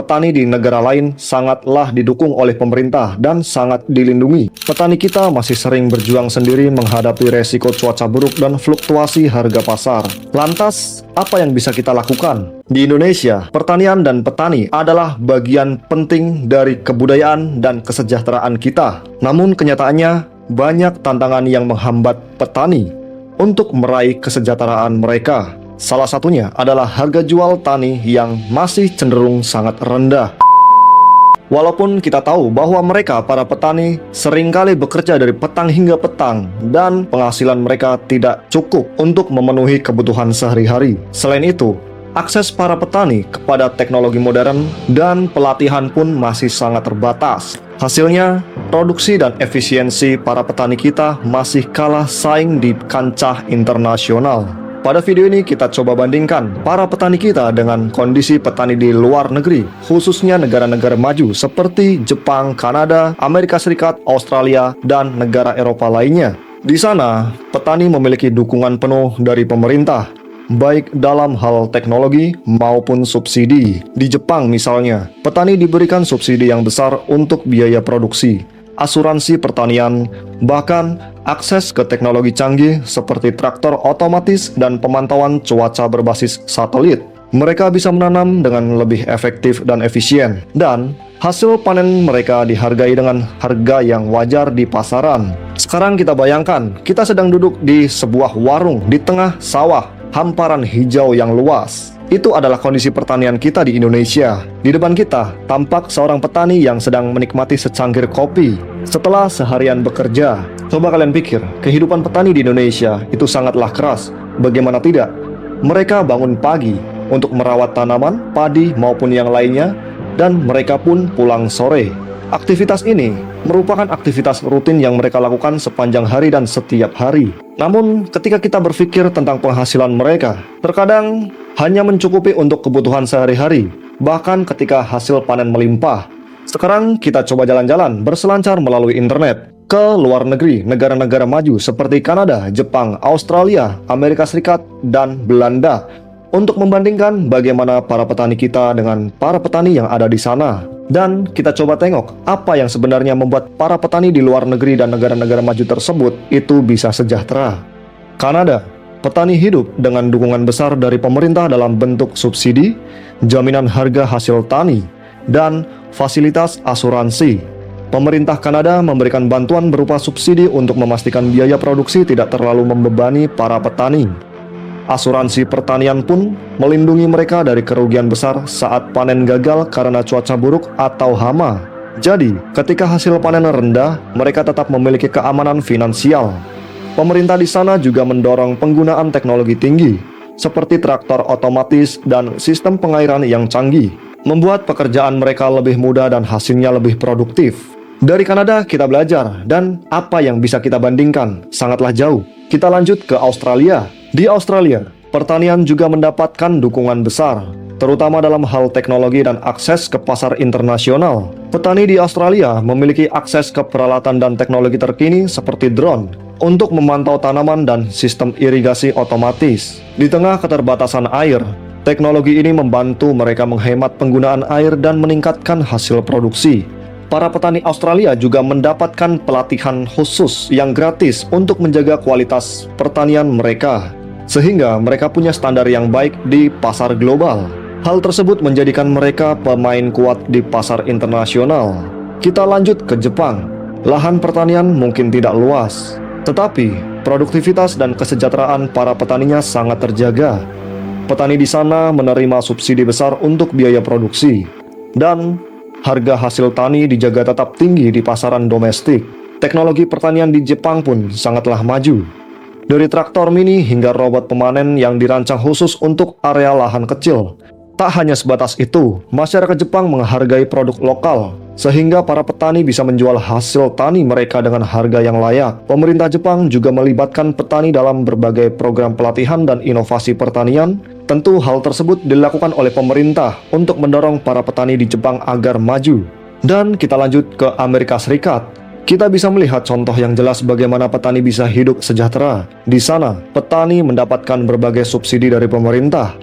petani di negara lain sangatlah didukung oleh pemerintah dan sangat dilindungi. Petani kita masih sering berjuang sendiri menghadapi resiko cuaca buruk dan fluktuasi harga pasar. Lantas, apa yang bisa kita lakukan? Di Indonesia, pertanian dan petani adalah bagian penting dari kebudayaan dan kesejahteraan kita. Namun kenyataannya, banyak tantangan yang menghambat petani untuk meraih kesejahteraan mereka. Salah satunya adalah harga jual tani yang masih cenderung sangat rendah. Walaupun kita tahu bahwa mereka, para petani, seringkali bekerja dari petang hingga petang dan penghasilan mereka tidak cukup untuk memenuhi kebutuhan sehari-hari. Selain itu, akses para petani kepada teknologi modern dan pelatihan pun masih sangat terbatas. Hasilnya, produksi dan efisiensi para petani kita masih kalah saing di kancah internasional. Pada video ini kita coba bandingkan para petani kita dengan kondisi petani di luar negeri, khususnya negara-negara maju seperti Jepang, Kanada, Amerika Serikat, Australia, dan negara Eropa lainnya. Di sana, petani memiliki dukungan penuh dari pemerintah, baik dalam hal teknologi maupun subsidi. Di Jepang misalnya, petani diberikan subsidi yang besar untuk biaya produksi, asuransi pertanian, bahkan akses ke teknologi canggih seperti traktor otomatis dan pemantauan cuaca berbasis satelit. Mereka bisa menanam dengan lebih efektif dan efisien, dan hasil panen mereka dihargai dengan harga yang wajar di pasaran. Sekarang kita bayangkan, kita sedang duduk di sebuah warung di tengah sawah, hamparan hijau yang luas. Itu adalah kondisi pertanian kita di Indonesia. Di depan kita, tampak seorang petani yang sedang menikmati secangkir kopi setelah seharian bekerja. Coba kalian pikir, kehidupan petani di Indonesia itu sangatlah keras. Bagaimana tidak? Mereka bangun pagi untuk merawat tanaman, padi maupun yang lainnya, dan mereka pun pulang sore. Aktivitas ini merupakan aktivitas rutin yang mereka lakukan sepanjang hari dan setiap hari. Namun, ketika kita berpikir tentang penghasilan mereka, terkadang hanya mencukupi untuk kebutuhan sehari-hari, bahkan ketika hasil panen melimpah. Sekarang kita coba jalan-jalan berselancar melalui internet ke luar negeri, negara-negara maju seperti Kanada, Jepang, Australia, Amerika Serikat, dan Belanda, untuk membandingkan bagaimana para petani kita dengan para petani yang ada di sana. Dan kita coba tengok apa yang sebenarnya membuat para petani di luar negeri dan negara-negara maju tersebut itu bisa sejahtera. Kanada, petani hidup dengan dukungan besar dari pemerintah dalam bentuk subsidi, jaminan harga hasil tani, dan fasilitas asuransi. Pemerintah Kanada memberikan bantuan berupa subsidi untuk memastikan biaya produksi tidak terlalu membebani para petani. Asuransi pertanian pun melindungi mereka dari kerugian besar saat panen gagal karena cuaca buruk atau hama. Jadi, ketika hasil panen rendah, mereka tetap memiliki keamanan finansial. Pemerintah di sana juga mendorong penggunaan teknologi tinggi, seperti traktor otomatis dan sistem pengairan yang canggih, membuat pekerjaan mereka lebih mudah dan hasilnya lebih produktif. Dari Kanada kita belajar, dan apa yang bisa kita bandingkan sangatlah jauh. Kita lanjut ke Australia. Di Australia, pertanian juga mendapatkan dukungan besar, terutama dalam hal teknologi dan akses ke pasar internasional. Petani di Australia memiliki akses ke peralatan dan teknologi terkini seperti drone untuk memantau tanaman dan sistem irigasi otomatis. Di tengah keterbatasan air, teknologi ini membantu mereka menghemat penggunaan air dan meningkatkan hasil produksi. Para petani Australia juga mendapatkan pelatihan khusus yang gratis untuk menjaga kualitas pertanian mereka, sehingga mereka punya standar yang baik di pasar global. Hal tersebut menjadikan mereka pemain kuat di pasar internasional. Kita lanjut ke Jepang. Lahan pertanian mungkin tidak luas, tetapi produktivitas dan kesejahteraan para petaninya sangat terjaga. Petani di sana menerima subsidi besar untuk biaya produksi, dan harga hasil tani dijaga tetap tinggi di pasaran domestik. Teknologi pertanian di Jepang pun sangatlah maju. Dari traktor mini hingga robot pemanen yang dirancang khusus untuk area lahan kecil. Tak hanya sebatas itu, masyarakat Jepang menghargai produk lokal, sehingga para petani bisa menjual hasil tani mereka dengan harga yang layak. Pemerintah Jepang juga melibatkan petani dalam berbagai program pelatihan dan inovasi pertanian. Tentu hal tersebut dilakukan oleh pemerintah untuk mendorong para petani di Jepang agar maju. Dan kita lanjut ke Amerika Serikat. Kita bisa melihat contoh yang jelas bagaimana petani bisa hidup sejahtera. Di sana, petani mendapatkan berbagai subsidi dari pemerintah,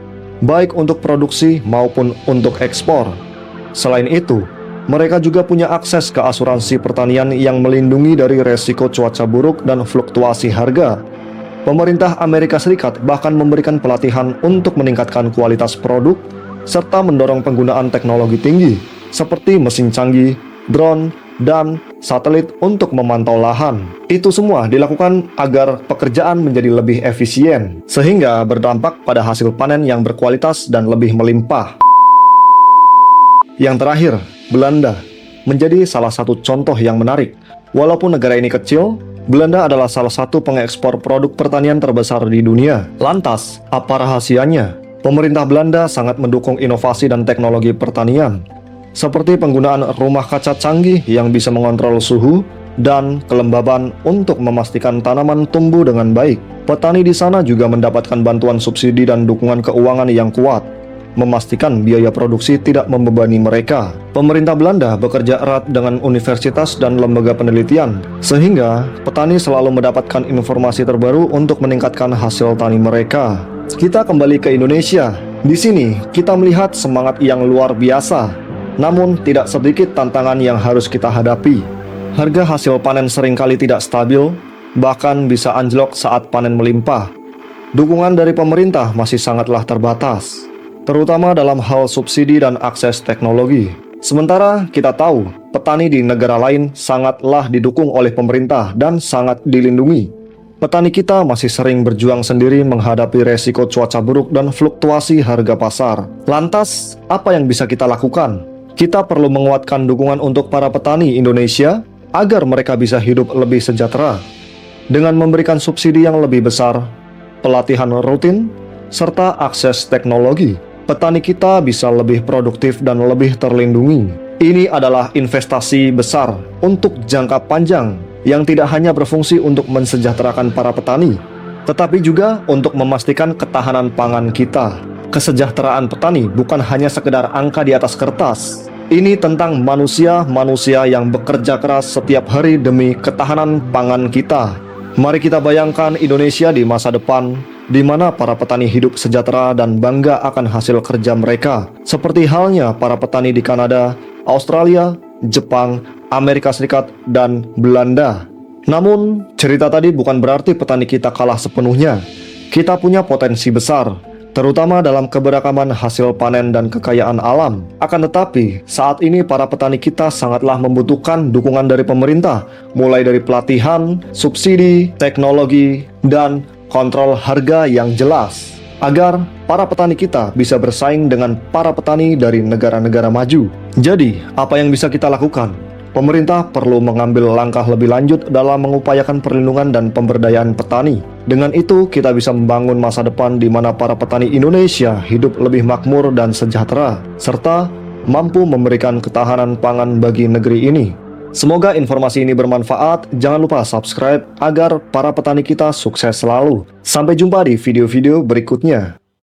baik untuk produksi maupun untuk ekspor. Selain itu, mereka juga punya akses ke asuransi pertanian yang melindungi dari resiko cuaca buruk dan fluktuasi harga. Pemerintah Amerika Serikat bahkan memberikan pelatihan untuk meningkatkan kualitas produk serta mendorong penggunaan teknologi tinggi seperti mesin canggih, drone, dan satelit untuk memantau lahan. Itu semua dilakukan agar pekerjaan menjadi lebih efisien, sehingga berdampak pada hasil panen yang berkualitas dan lebih melimpah. Yang terakhir, Belanda menjadi salah satu contoh yang menarik. Walaupun negara ini kecil, Belanda adalah salah satu pengekspor produk pertanian terbesar di dunia. Lantas, apa rahasianya? Pemerintah Belanda sangat mendukung inovasi dan teknologi pertanian, seperti penggunaan rumah kaca canggih yang bisa mengontrol suhu dan kelembaban untuk memastikan tanaman tumbuh dengan baik. Petani di sana juga mendapatkan bantuan subsidi dan dukungan keuangan yang kuat, memastikan biaya produksi tidak membebani mereka. Pemerintah Belanda bekerja erat dengan universitas dan lembaga penelitian, sehingga petani selalu mendapatkan informasi terbaru untuk meningkatkan hasil tani mereka. Kita kembali ke Indonesia. Di sini, kita melihat semangat yang luar biasa. Namun, tidak sedikit tantangan yang harus kita hadapi. Harga hasil panen seringkali tidak stabil, bahkan bisa anjlok saat panen melimpah. Dukungan dari pemerintah masih sangatlah terbatas, terutama dalam hal subsidi dan akses teknologi. Sementara kita tahu, petani di negara lain sangatlah didukung oleh pemerintah dan sangat dilindungi. Petani kita masih sering berjuang sendiri menghadapi resiko cuaca buruk dan fluktuasi harga pasar. Lantas, apa yang bisa kita lakukan? Kita perlu menguatkan dukungan untuk para petani Indonesia agar mereka bisa hidup lebih sejahtera. Dengan memberikan subsidi yang lebih besar, pelatihan rutin, serta akses teknologi, petani kita bisa lebih produktif dan lebih terlindungi. Ini adalah investasi besar untuk jangka panjang yang tidak hanya berfungsi untuk mensejahterakan para petani, tetapi juga untuk memastikan ketahanan pangan kita. Kesejahteraan petani bukan hanya sekedar angka di atas kertas. Ini tentang manusia-manusia yang bekerja keras setiap hari demi ketahanan pangan kita. Mari kita bayangkan Indonesia di masa depan, di mana para petani hidup sejahtera dan bangga akan hasil kerja mereka, seperti halnya para petani di Kanada, Australia, Jepang, Amerika Serikat, dan Belanda. Namun, cerita tadi bukan berarti petani kita kalah sepenuhnya. Kita punya potensi besar, terutama dalam keberagaman hasil panen dan kekayaan alam. Akan tetapi, saat ini para petani kita sangatlah membutuhkan dukungan dari pemerintah, mulai dari pelatihan, subsidi, teknologi, dan kontrol harga yang jelas, agar para petani kita bisa bersaing dengan para petani dari negara-negara maju. Jadi, apa yang bisa kita lakukan? Pemerintah perlu mengambil langkah lebih lanjut dalam mengupayakan perlindungan dan pemberdayaan petani. Dengan itu, kita bisa membangun masa depan di mana para petani Indonesia hidup lebih makmur dan sejahtera, serta mampu memberikan ketahanan pangan bagi negeri ini. Semoga informasi ini bermanfaat. Jangan lupa subscribe agar para petani kita sukses selalu. Sampai jumpa di video-video berikutnya.